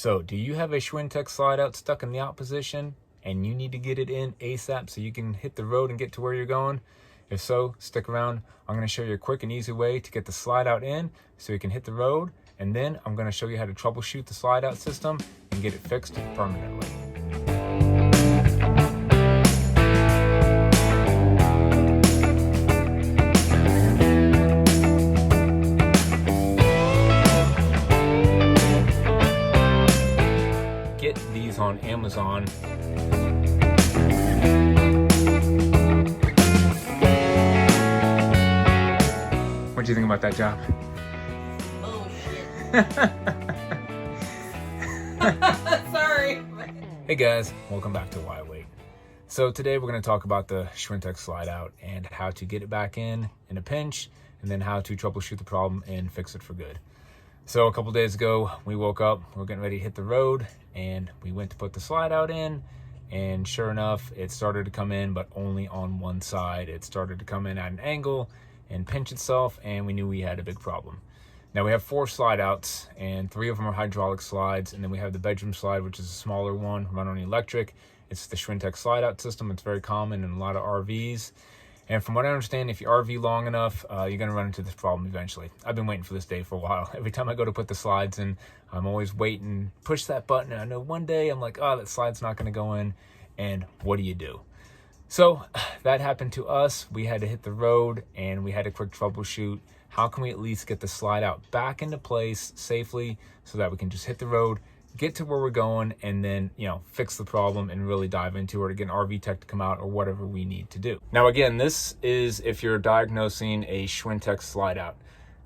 So, do you have a Schwintek slide out stuck in the out position and you need to get it in ASAP so you can hit the road and get to where you're going? If so, stick around. I'm going to show you a quick and easy way to get the slide out in so you can hit the road, and then I'm going to show you how to troubleshoot the slide out system and get it fixed permanently. Get these on Amazon. What do you think about that job? Bullshit. Sorry. Hey guys, welcome back to Why Wait. So today we're going to talk about the Schwintek slide out and how to get it back in a pinch, and then how to troubleshoot the problem and fix it for good. So a couple days ago, we woke up, we're getting ready to hit the road, and we went to put the slide out in, and sure enough, it started to come in, but only on one side. It started to come in at an angle and pinch itself, and we knew we had a big problem. Now we have 4 slide outs, and 3 of them are hydraulic slides, and then we have the bedroom slide, which is a smaller one, run on electric. It's the Schwintek slide out system. It's very common in a lot of RVs. And from what I understand, if you RV long enough, you're going to run into this problem eventually. I've been waiting for this day for a while. Every time I go to put the slides in, I'm always waiting, push that button, and I know one day I'm like, oh, that slide's not going to go in, and what do you do? So that happened to us. We had to hit the road, and we had a quick troubleshoot. How can we at least get the slide out back into place safely so that we can just hit the road, get to where we're going, and then, fix the problem and really dive into it, or get an RV tech to come out, or whatever we need to do. Now, again, this is if you're diagnosing a Schwintek slide out.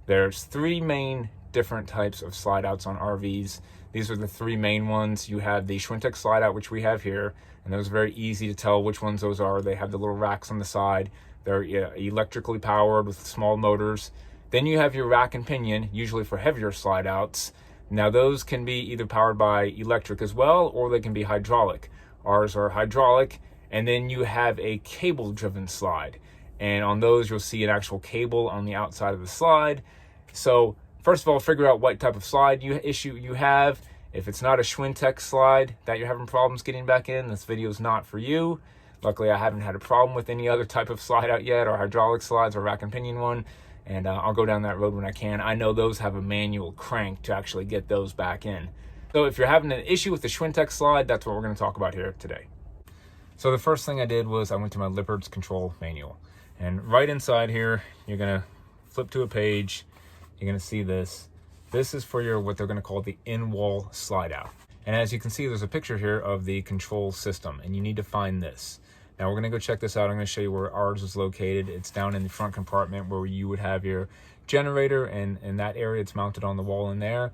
There's 3 main different types of slide outs on RVs. These are the 3 main ones. You have the Schwintek slide out, which we have here, and those are very easy to tell which ones those are. They have the little racks on the side. They're electrically powered with small motors. Then you have your rack and pinion, usually for heavier slide outs. Now those can be either powered by electric as well, or they can be hydraulic. Ours are hydraulic, and then you have a cable driven slide. And on those, you'll see an actual cable on the outside of the slide. So first of all, figure out what type of slide issue you have. If it's not a Schwintek slide that you're having problems getting back in, this video is not for you. Luckily, I haven't had a problem with any other type of slide out yet, or hydraulic slides, or rack and pinion one. And I'll go down that road when I can. I know those have a manual crank to actually get those back in. So if you're having an issue with the Schwintek slide, that's what we're going to talk about here today. So the first thing I did was I went to my Lubes control manual. And right inside here, you're going to flip to a page. You're going to see this. This is for your, what they're going to call the in-wall slide out. And as you can see, there's a picture here of the control system, and you need to find this. Now we're going to go check this out. I'm going to show you where ours is located. It's down in the front compartment where you would have your generator, and in that area it's mounted on the wall in there.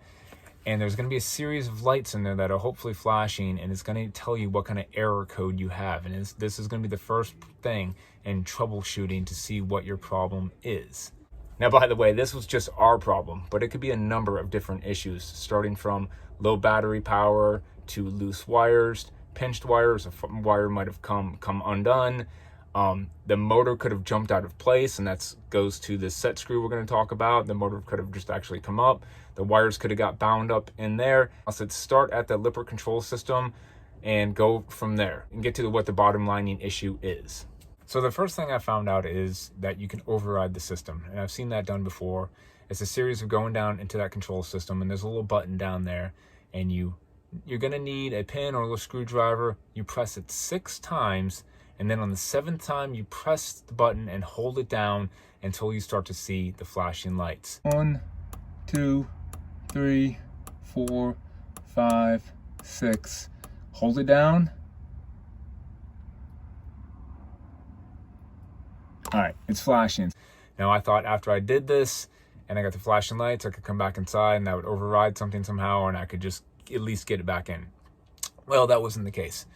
And there's going to be a series of lights in there that are hopefully flashing, and it's going to tell you what kind of error code you have. And this is going to be the first thing in troubleshooting to see what your problem is. Now, by the way, this was just our problem, but it could be a number of different issues, starting from low battery power to loose wires, pinched wires. A wire might have come undone. The motor could have jumped out of place, and that goes to the set screw we're going to talk about. The motor could have just actually come up. The wires could have got bound up in there. I said start at the Lubes control system and go from there and get to what the bottom lining issue is. So the first thing I found out is that you can override the system, and I've seen that done before. It's a series of going down into that control system, and there's a little button down there, and you're going to need a pin or a little screwdriver. You press it 6 times, and then on the 7th time, you press the button and hold it down until you start to see the flashing lights. 1, 2, 3, 4, 5, 6. Hold it down. All right, it's flashing. Now I thought after I did this and I got the flashing lights, I could come back inside and that would override something somehow, and I could just at least get it back in. Well, that wasn't the case.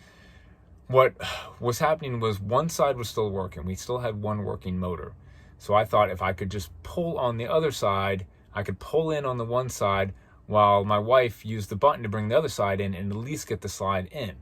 What was happening was one side was still working. We still had one working motor. So I thought if I could just pull on the other side, I could pull in on the one side while my wife used the button to bring the other side in and at least get the slide in.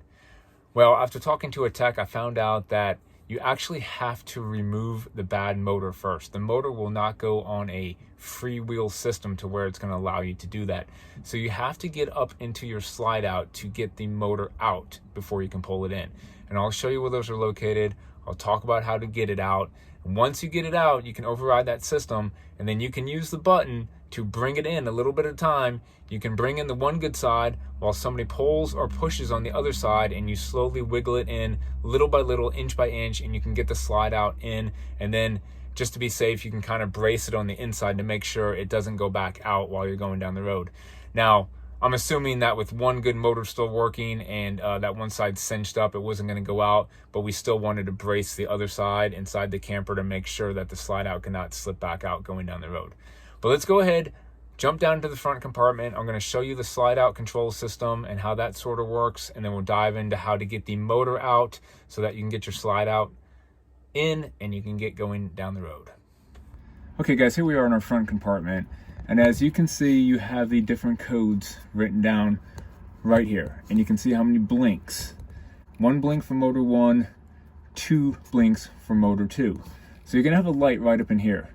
Well, after talking to a tech, I found out that you actually have to remove the bad motor first. The motor will not go on a freewheel system to where it's going to allow you to do that. So you have to get up into your slide out to get the motor out before you can pull it in. And I'll show you where those are located. I'll talk about how to get it out. And once you get it out, you can override that system, and then you can use the button to bring it in a little bit at a time. You can bring in the one good side while somebody pulls or pushes on the other side, and you slowly wiggle it in little by little, inch by inch, and you can get the slide out in. And then just to be safe, you can kind of brace it on the inside to make sure it doesn't go back out while you're going down the road. Now, I'm assuming that with one good motor still working and that one side cinched up, it wasn't going to go out, but we still wanted to brace the other side inside the camper to make sure that the slide out cannot slip back out going down the road. But let's go ahead, jump down to the front compartment. I'm going to show you the slide out control system and how that sort of works, and then we'll dive into how to get the motor out so that you can get your slide out in and you can get going down the road. Okay guys, here we are in our front compartment, and as you can see, you have the different codes written down right here, and you can see how many blinks. 1 blink for motor 1, 2 blinks for motor 2. So you're gonna have a light right up in here.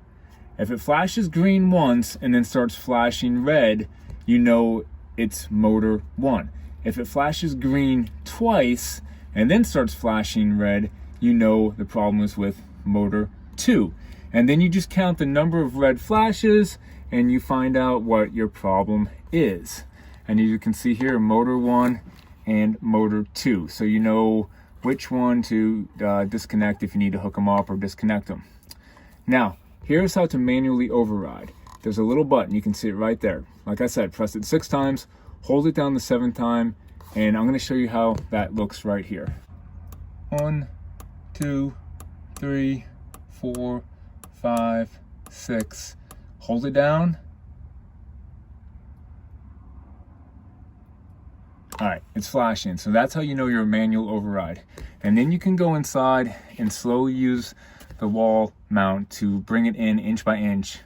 If it flashes green once and then starts flashing red, you know it's motor 1. If it flashes green twice and then starts flashing red, you know the problem is with motor 2. And then you just count the number of red flashes and you find out what your problem is. And you can see here, motor 1 and motor 2. So you know which one to disconnect if you need to hook them up or disconnect them. Now, here's how to manually override. There's a little button, you can see it right there. Like I said, press it 6 times, hold it down the 7th time, and I'm going to show you how that looks right here. 1, 2, 3, 4, 5, 6. Hold it down. All right, it's flashing. So that's how you know you're a manual override. And then you can go inside and slowly use the wall mount to bring it in inch by inch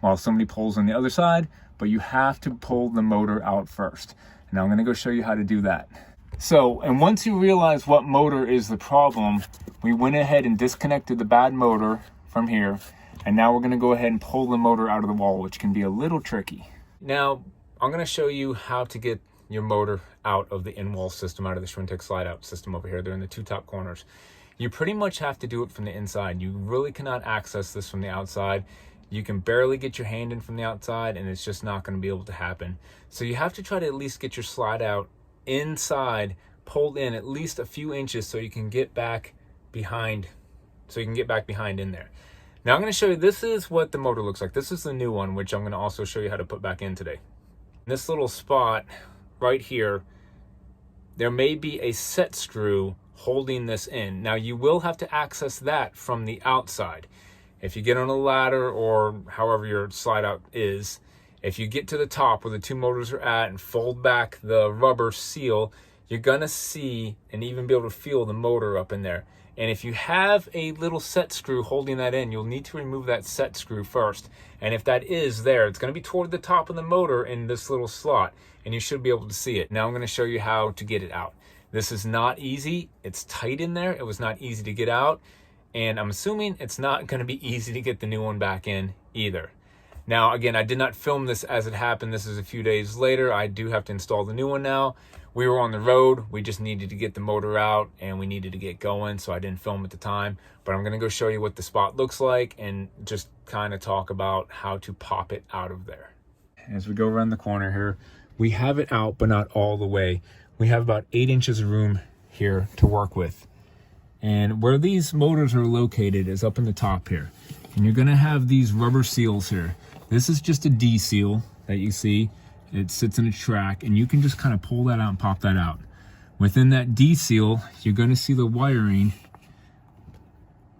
while somebody pulls on the other side, but you have to pull the motor out first. And I'm going to go show you how to do that. So, and once you realize what motor is the problem, we went ahead and disconnected the bad motor from here, and now we're going to go ahead and pull the motor out of the wall, which can be a little tricky. Now, I'm going to show you how to get your motor out of the in-wall system, out of the Schwintek slide out system over here. They're in the 2 top corners. You pretty much have to do it from the inside. You really cannot access this from the outside. You can barely get your hand in from the outside, and it's just not going to be able to happen. So you have to try to at least get your slide out inside, pulled in at least a few inches so you can get back behind, in there. Now I'm going to show you, this is what the motor looks like. This is the new one, which I'm going to also show you how to put back in today. This little spot right here, there may be a set screw holding this in. Now you will have to access that from the outside. If you get on a ladder or however your slide out is, if you get to the top where the 2 motors are at and fold back the rubber seal, you're gonna see and even be able to feel the motor up in there. And if you have a little set screw holding that in, you'll need to remove that set screw first. And if that is there, it's going to be toward the top of the motor in this little slot, and you should be able to see it. Now I'm going to show you how to get it out. This is not easy. It's tight in there. It was not easy to get out, and I'm assuming it's not going to be easy to get the new one back in either. Now, again, I did not film this as it happened. This is a few days later. I do have to install the new one now. We were on the road. We just needed to get the motor out and we needed to get going, so I didn't film at the time. But I'm going to go show you what the spot looks like and just kind of talk about how to pop it out of there. As we go around the corner here, we have it out, but not all the way. We have about 8 inches of room here to work with. And where these motors are located is up in the top here. And you're going to have these rubber seals here. This is just a D seal that you see. It sits in a track, and you can just kind of pull that out and pop that out. Within that D seal, you're going to see the wiring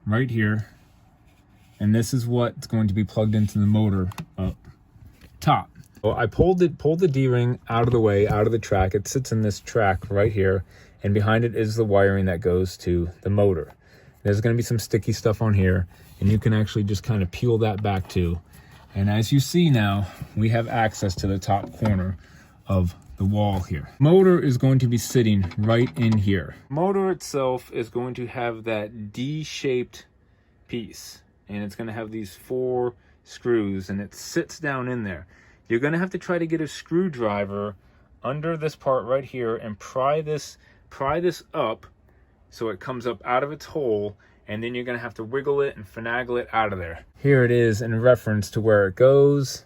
right here. And this is what's going to be plugged into the motor up top. Well, I pulled the D-ring out of the way, out of the track. It sits in this track right here, and behind it is the wiring that goes to the motor. There's going to be some sticky stuff on here, and you can actually just kind of peel that back too. And as you see now, we have access to the top corner of the wall here. Motor is going to be sitting right in here. Motor itself is going to have that D-shaped piece, and it's going to have these 4 screws, and it sits down in there. You're going to have to try to get a screwdriver under this part right here and pry this up so it comes up out of its hole, and then you're going to have to wiggle it and finagle it out of there. Here it is in reference to where it goes.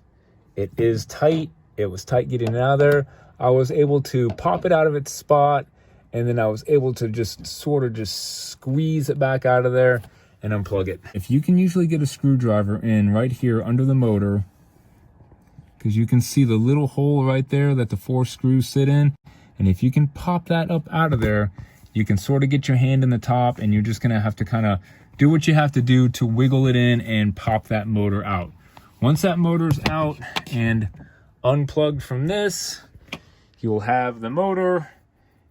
It is tight. It was tight getting it out of there. I was able to pop it out of its spot, and then I was able to just sort of just squeeze it back out of there and unplug it. If you can usually get a screwdriver in right here under the motor, because you can see the little hole right there that the 4 screws sit in, and if you can pop that up out of there, you can sort of get your hand in the top, and you're just gonna have to kind of do what you have to do to wiggle it in and pop that motor out. Once that motor's out and unplugged from this, you will have the motor,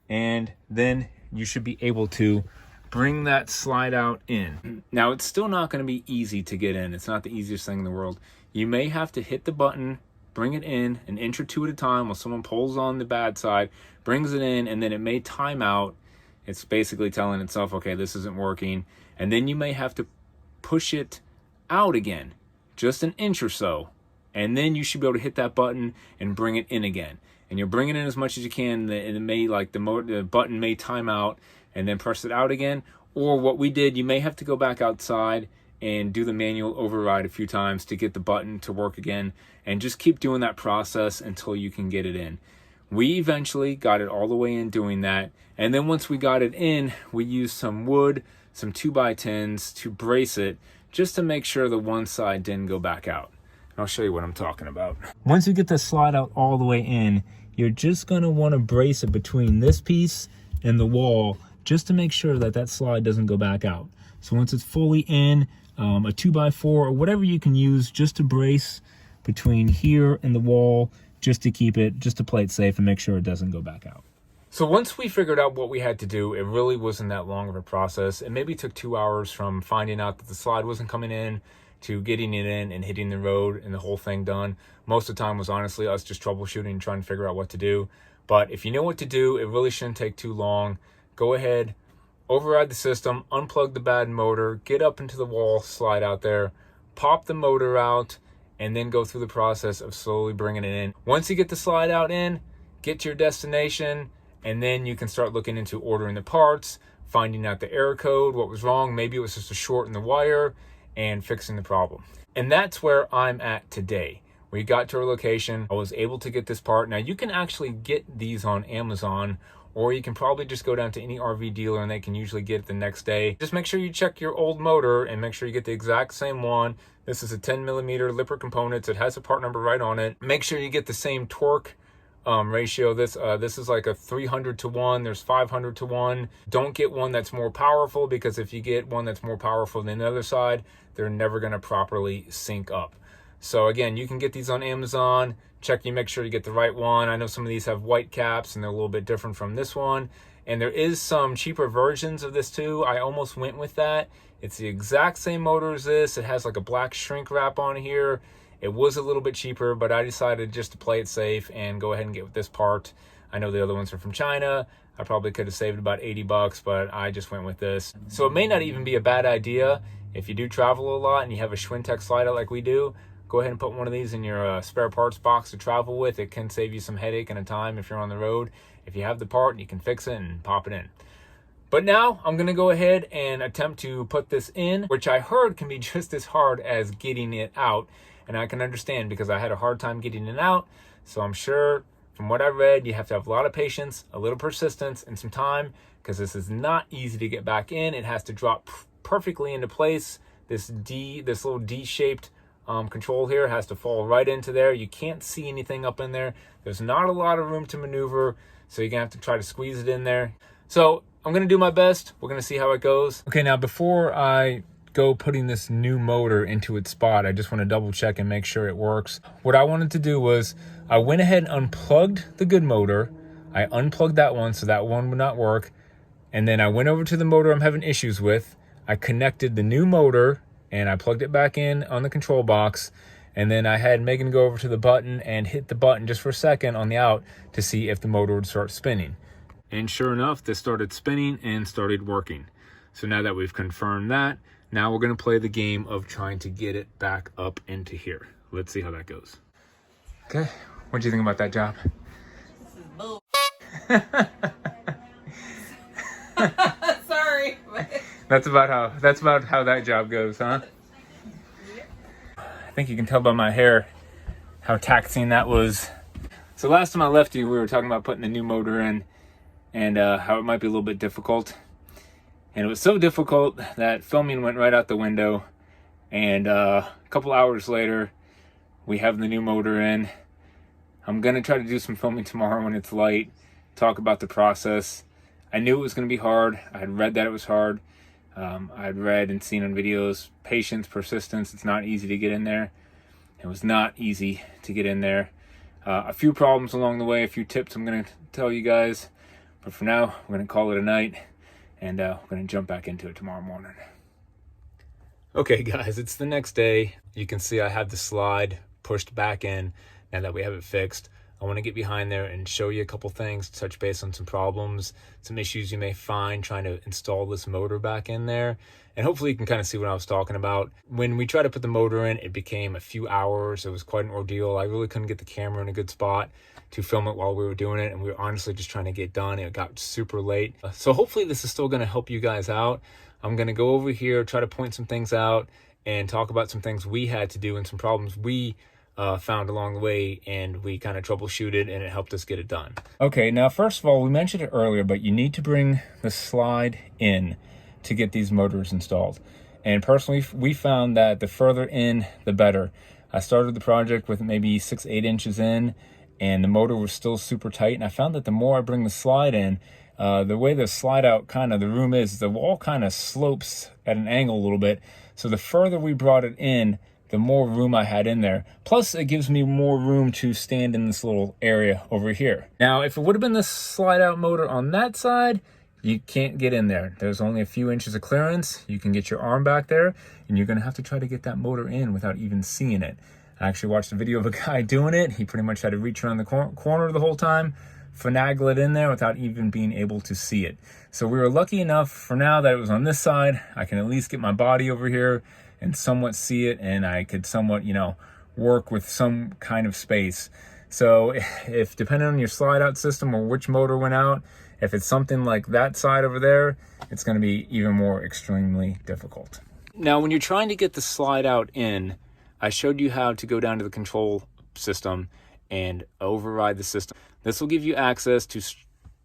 and then you should be able to bring that slide out in. Now, it's still not going to be easy to get in. It's not the easiest thing in the world. You may have to hit the button, bring it in an inch or 2 at a time while someone pulls on the bad side, brings it in, and then it may time out. It's basically telling itself, okay, this isn't working. And then you may have to push it out again, just an inch or so. And then you should be able to hit that button and bring it in again. And you're bringing in as much as you can, and it may, like, the button may time out, and then press it out again. Or what we did, you may have to go back outside and do the manual override a few times to get the button to work again, and just keep doing that process until you can get it in. We eventually got it all the way in doing that, and then once we got it in, we used some wood, some 2x10s to brace it, just to make sure the one side didn't go back out. And I'll show you what I'm talking about. Once you get the slide out all the way in, you're just going to want to brace it between this piece and the wall, just to make sure that that slide doesn't go back out. So once it's fully in, a 2x4 or whatever you can use just to brace between here and the wall, just to keep it, just to play it safe and make sure it doesn't go back out. So once we figured out what we had to do, it really wasn't that long of a process. It maybe took 2 hours from finding out that the slide wasn't coming in to getting it in and hitting the road and the whole thing done. Most of the time was honestly us just troubleshooting and trying to figure out what to do. But if you know what to do, it really shouldn't take too long. Go ahead, override the system, unplug the bad motor, get up into the wall, slide out there, pop the motor out, and then go through the process of slowly bringing it in. Once you get the slide out in, get to your destination, and then you can start looking into ordering the parts, finding out the error code, what was wrong. Maybe it was just a short in the wire, and fixing the problem. And that's where I'm at today. We got to our location. I was able to get this part. Now, you can actually get these on Amazon, or you can probably just go down to any RV dealer and they can usually get it the next day. Just make sure you check your old motor and make sure you get the exact same one. This is a 10mm Lippert components. It has a part number right on it. Make sure you get the same torque ratio. This is like a 300-to-1. There's 500-to-1. Don't get one that's more powerful, because if you get one that's more powerful than the other side, they're never going to properly sync up. So again, you can get these on Amazon. Make sure you get the right one. I know some of these have white caps and they're a little bit different from this one. And there is some cheaper versions of this too. I almost went with that. It's the exact same motor as this. It has like a black shrink wrap on here. It was a little bit cheaper, but I decided just to play it safe and go ahead and get with this part. I know the other ones are from China. I probably could have saved about 80 bucks, but I just went with this. So it may not even be a bad idea if you do travel a lot and you have a Schwintek slide out like we do. Go ahead and put one of these in your spare parts box to travel with. It can save you some headache and a time if you're on the road. If you have the part, you can fix it and pop it in. But now I'm going to go ahead and attempt to put this in, which I heard can be just as hard as getting it out. And I can understand, because I had a hard time getting it out. So I'm sure from what I read, you have to have a lot of patience, a little persistence, and some time, because this is not easy to get back in. It has to drop perfectly into place. This little D-shaped control here has to fall right into there. You can't see anything up in there. There's not a lot of room to maneuver, so you're gonna have to try to squeeze it in there. So I'm gonna do my best. We're gonna see how it goes. Okay, now before I go putting this new motor into its spot, I just want to double check and make sure it works. What I wanted to do was I went ahead and unplugged the good motor. I unplugged that one, so that one would not work. And then I went over to the motor I'm having issues with. I connected the new motor and I plugged it back in on the control box. And then I had Megan go over to the button and hit the button just for a second on the out to see if the motor would start spinning. And sure enough, this started spinning and started working. So now that we've confirmed that, now we're going to play the game of trying to get it back up into here. Let's see how that goes. Okay, what do you think about that job? This is bull. Sorry. That's about how that job goes, huh? I think you can tell by my hair how taxing that was. So last time I left you, we were talking about putting the new motor in and how it might be a little bit difficult. And it was so difficult that filming went right out the window. And a couple hours later, we have the new motor in. I'm going to try to do some filming tomorrow when it's light, talk about the process. I knew it was going to be hard. I had read that it was hard. I'd read and seen on videos, patience, persistence. It's not easy to get in there. It was not easy to get in there. A few problems along the way, a few tips I'm going to tell you guys. But for now, we're going to call it a night. And we're going to jump back into it tomorrow morning. Okay, guys, it's the next day. You can see I have the slide pushed back in now that we have it fixed. I want to get behind there and show you a couple things, touch base on some problems, some issues you may find trying to install this motor back in there. And hopefully you can kind of see what I was talking about. When we tried to put the motor in, it became a few hours. It was quite an ordeal. I really couldn't get the camera in a good spot to film it while we were doing it. And we were honestly just trying to get done. It got super late. So hopefully this is still going to help you guys out. I'm going to go over here, try to point some things out and talk about some things we had to do and some problems we found along the way, and we kind of troubleshooted and it helped us get it done. Okay, now first of all, we mentioned it earlier, but you need to bring the slide in to get these motors installed. And personally, we found that the further in, the better. I started the project with maybe 6-8 inches in, and the motor was still super tight. And I found that the more I bring the slide in, the way the slide out kind of the room is, the wall kind of slopes at an angle a little bit. So the further we brought it in, the more room I had in there. Plus, it gives me more room to stand in this little area over here. Now, if it would have been the slide out motor on that side, you can't get in there. There's only a few inches of clearance. You can get your arm back there, and you're gonna have to try to get that motor in without even seeing it. I actually watched a video of a guy doing it. He pretty much had to reach around the corner the whole time, finagle it in there without even being able to see it. So we were lucky enough for now that it was on this side. I can at least get my body over here and somewhat see it, and I could somewhat, work with some kind of space. So if depending on your slide out system or which motor went out, if it's something like that side over there, it's going to be even more extremely difficult. Now, when you're trying to get the slide out in, I showed you how to go down to the control system and override the system. This will give you access to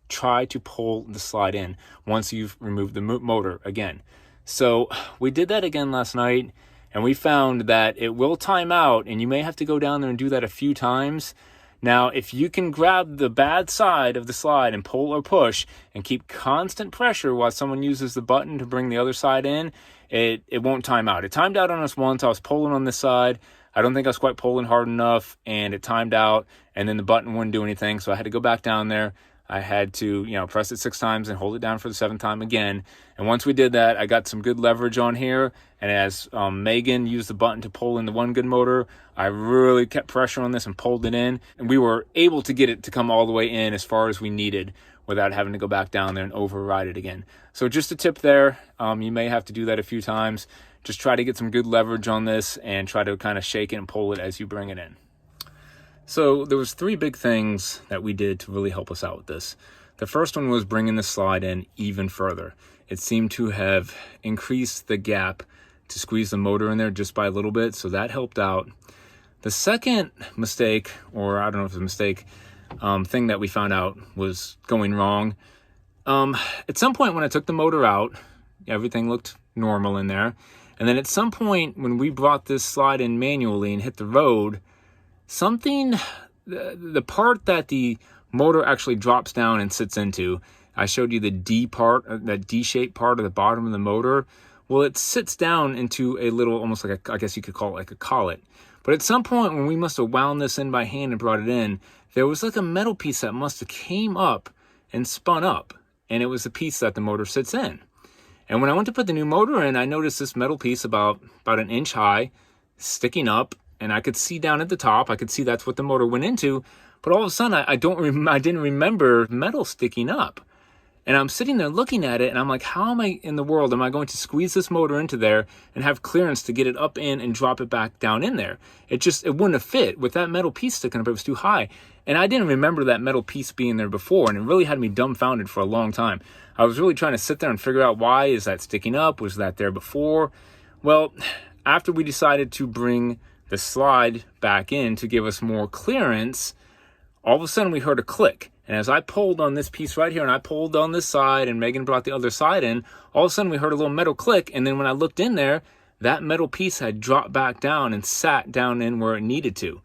try to pull the slide in once you've removed the motor again. So we did that again last night, and we found that it will time out, and you may have to go down there and do that a few times. Now, if you can grab the bad side of the slide and pull or push and keep constant pressure while someone uses the button to bring the other side in, it won't time out. It timed out on us once. I was pulling on this side. I don't think I was quite pulling hard enough, and it timed out, and then the button wouldn't do anything, so I had to go back down there. I had to, press it 6 times and hold it down for the 7th time again. And once we did that, I got some good leverage on here. And as Megan used the button to pull in the one good motor, I really kept pressure on this and pulled it in. And we were able to get it to come all the way in as far as we needed without having to go back down there and override it again. So just a tip there. You may have to do that a few times. Just try to get some good leverage on this and try to kind of shake it and pull it as you bring it in. So there was 3 big things that we did to really help us out with this. The first one was bringing the slide in even further. It seemed to have increased the gap to squeeze the motor in there just by a little bit, so that helped out. The second mistake, or I don't know if it's a mistake, thing that we found out was going wrong. At some point when I took the motor out, everything looked normal in there. And then at some point when we brought this slide in manually and hit the road, the part that the motor actually drops down and sits into, I showed you the D part, that D-shaped part of the bottom of the motor. Well, it sits down into a little, almost like I guess you could call it like a collet. But at some point when we must have wound this in by hand and brought it in, there was like a metal piece that must have came up and spun up. And it was the piece that the motor sits in. And when I went to put the new motor in, I noticed this metal piece about 1 inch high, sticking up and I could see down at the top. I could see that's what the motor went into, but all of a sudden I didn't remember metal sticking up. And I'm sitting there looking at it, and I'm like, how am I in the world am I going to squeeze this motor into there and have clearance to get it up in and drop it back down in there? It wouldn't have fit with that metal piece sticking up. It was too high. And I didn't remember that metal piece being there before, and it really had me dumbfounded for a long time. I was really trying to sit there and figure out, why is that sticking up? Was that there before? Well, after we decided to bring the slide back in to give us more clearance, all of a sudden we heard a click. And as I pulled on this piece right here, and I pulled on this side, and Megan brought the other side in, all of a sudden we heard a little metal click. And then when I looked in there, that metal piece had dropped back down and sat down in where it needed to.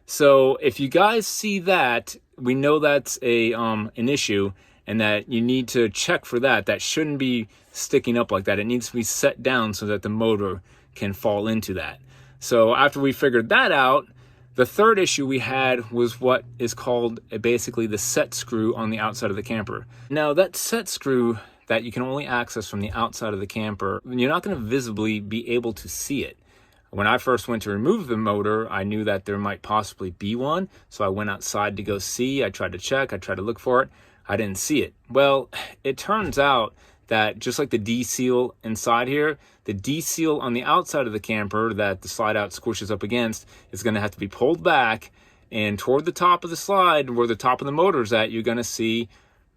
So if you guys see that, we know that's an issue, and that you need to check for that. That shouldn't be sticking up like that. It needs to be set down so that the motor can fall into that. So after we figured that out, the third issue we had was what is called basically the set screw on the outside of the camper. Now that set screw that you can only access from the outside of the camper, you're not going to visibly be able to see it. When I first went to remove the motor, I knew that there might possibly be one. So I went outside to go see. I tried to check. I tried to look for it. I didn't see it. Well, it turns out that just like the D-seal inside here, the D-seal on the outside of the camper that the slide out squishes up against is going to have to be pulled back, and toward the top of the slide where the top of the motor is at, you're going to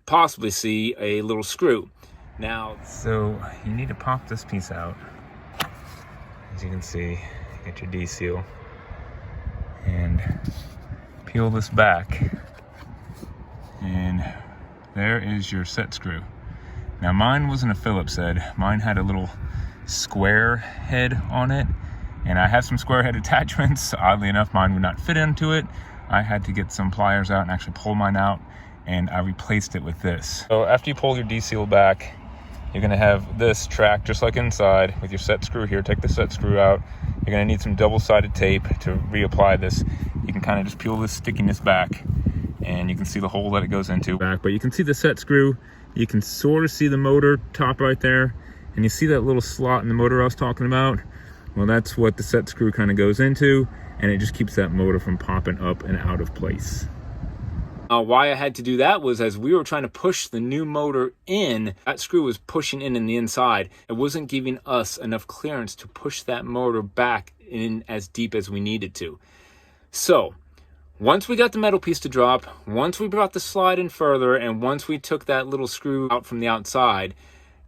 possibly see a little screw. Now, so you need to pop this piece out. As you can see, get your D-seal and peel this back, and there is your set screw. Now mine wasn't a Phillips head. Mine had a little square head on it, and I have some square head attachments. Oddly enough, mine would not fit into it. I had to get some pliers out and actually pull mine out, and I replaced it with this. So after you pull your D-seal back, you're gonna have this track just like inside with your set screw here. Take the set screw out. You're gonna need some double-sided tape to reapply this. You can kind of just peel this stickiness back, and you can see the hole that it goes into back, but you can see the set screw. You can sort of see the motor top right there, and you see that little slot in the motor I was talking about? Well, that's what the set screw kind of goes into, and it just keeps that motor from popping up and out of place. Why I had to do that was as we were trying to push the new motor in, that screw was pushing in the inside. It wasn't giving us enough clearance to push that motor back in as deep as we needed to. So once we got the metal piece to drop, once we brought the slide in further, and once we took that little screw out from the outside,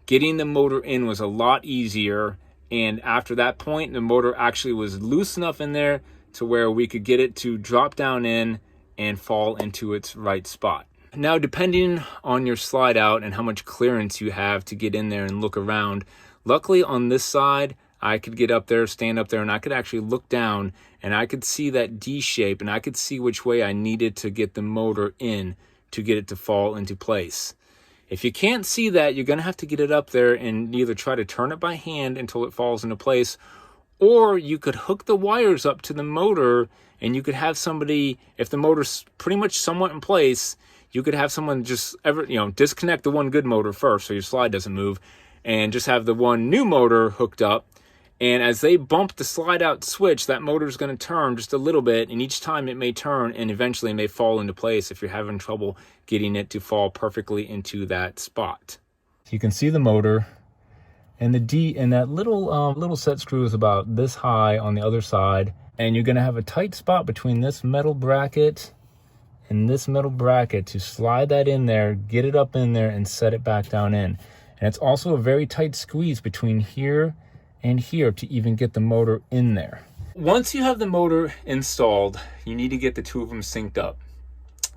getting the motor in was a lot easier. And after that point, the motor actually was loose enough in there to where we could get it to drop down in and fall into its right spot. Now, depending on your slide out and how much clearance you have to get in there and look around, luckily on this side, I could get up there, stand up there, and I could actually look down, and I could see that D shape, and I could see which way I needed to get the motor in to get it to fall into place. If you can't see that, you're going to have to get it up there and either try to turn it by hand until it falls into place, or you could hook the wires up to the motor, and you could have somebody, if the motor's pretty much somewhat in place, you could have someone just disconnect the one good motor first so your slide doesn't move, and just have the one new motor hooked up. And as they bump the slide out switch, that motor is going to turn just a little bit, and each time it may turn, and eventually it may fall into place if you're having trouble getting it to fall perfectly into that spot. You can see the motor, and the D and that little set screw is about this high on the other side, and you're going to have a tight spot between this metal bracket and this metal bracket to slide that in there, get it up in there, and set it back down in. And it's also a very tight squeeze between here and here to even get the motor in there. Once you have the motor installed, you need to get the two of them synced up.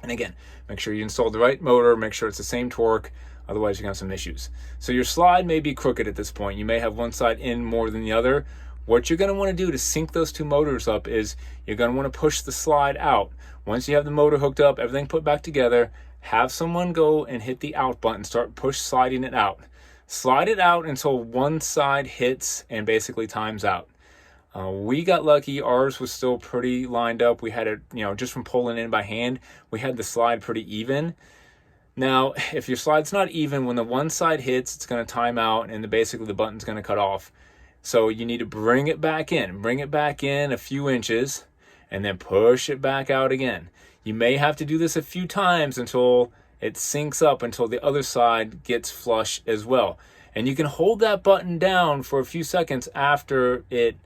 And again, make sure you install the right motor, make sure it's the same torque, otherwise you're gonna have some issues. So your slide may be crooked at this point. You may have one side in more than the other. What you're gonna wanna do to sync those two motors up is you're gonna wanna push the slide out. Once you have the motor hooked up, everything put back together, have someone go and hit the out button, start push sliding it out. Slide it out until one side hits and basically times out. We got lucky. Ours was still pretty lined up. We had it, just from pulling in by hand, we had the slide pretty even. Now, if your slide's not even, when the one side hits, it's going to time out, and basically the button's going to cut off. So you need to bring it back in a few inches, and then push it back out again. You may have to do this a few times until it syncs up, until the other side gets flush as well. And you can hold that button down for a few seconds after it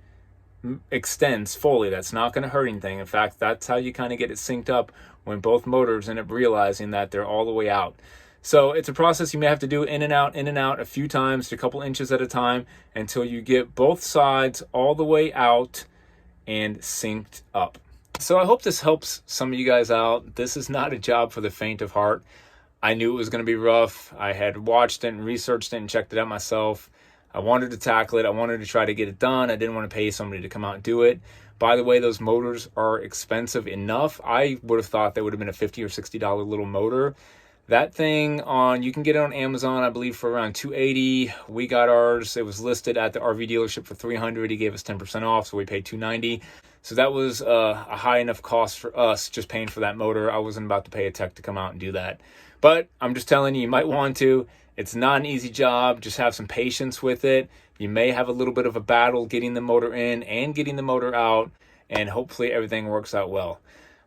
extends fully. That's not going to hurt anything. In fact, that's how you kind of get it synced up, when both motors end up realizing that they're all the way out. So it's a process you may have to do in and out a few times, a couple inches at a time, until you get both sides all the way out and synced up. So I hope this helps some of you guys out. This is not a job for the faint of heart. I knew it was going to be rough. I had watched it and researched it and checked it out myself. I wanted to tackle it. I wanted to try to get it done. I didn't want to pay somebody to come out and do it. By the way, those motors are expensive enough. I would have thought they would have been a $50 or $60 little motor. That thing you can get it on Amazon, I believe, for around $280. We got ours. It was listed at the RV dealership for $300. He gave us 10% off, so we paid $290. So that was a high enough cost for us just paying for that motor. I wasn't about to pay a tech to come out and do that. But I'm just telling you, you might want to. It's not an easy job. Just have some patience with it. You may have a little bit of a battle getting the motor in and getting the motor out, and hopefully everything works out well.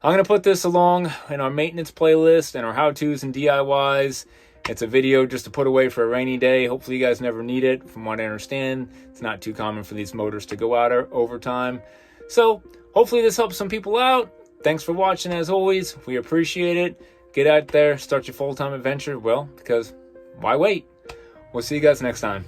I'm going to put this along in our maintenance playlist and our how-tos and DIYs. It's a video just to put away for a rainy day. Hopefully you guys never need it. From what I understand, it's not too common for these motors to go out over time. So hopefully this helps some people out. Thanks for watching as always. We appreciate it. Get out there, start your full-time adventure. Well, because why wait? We'll see you guys next time.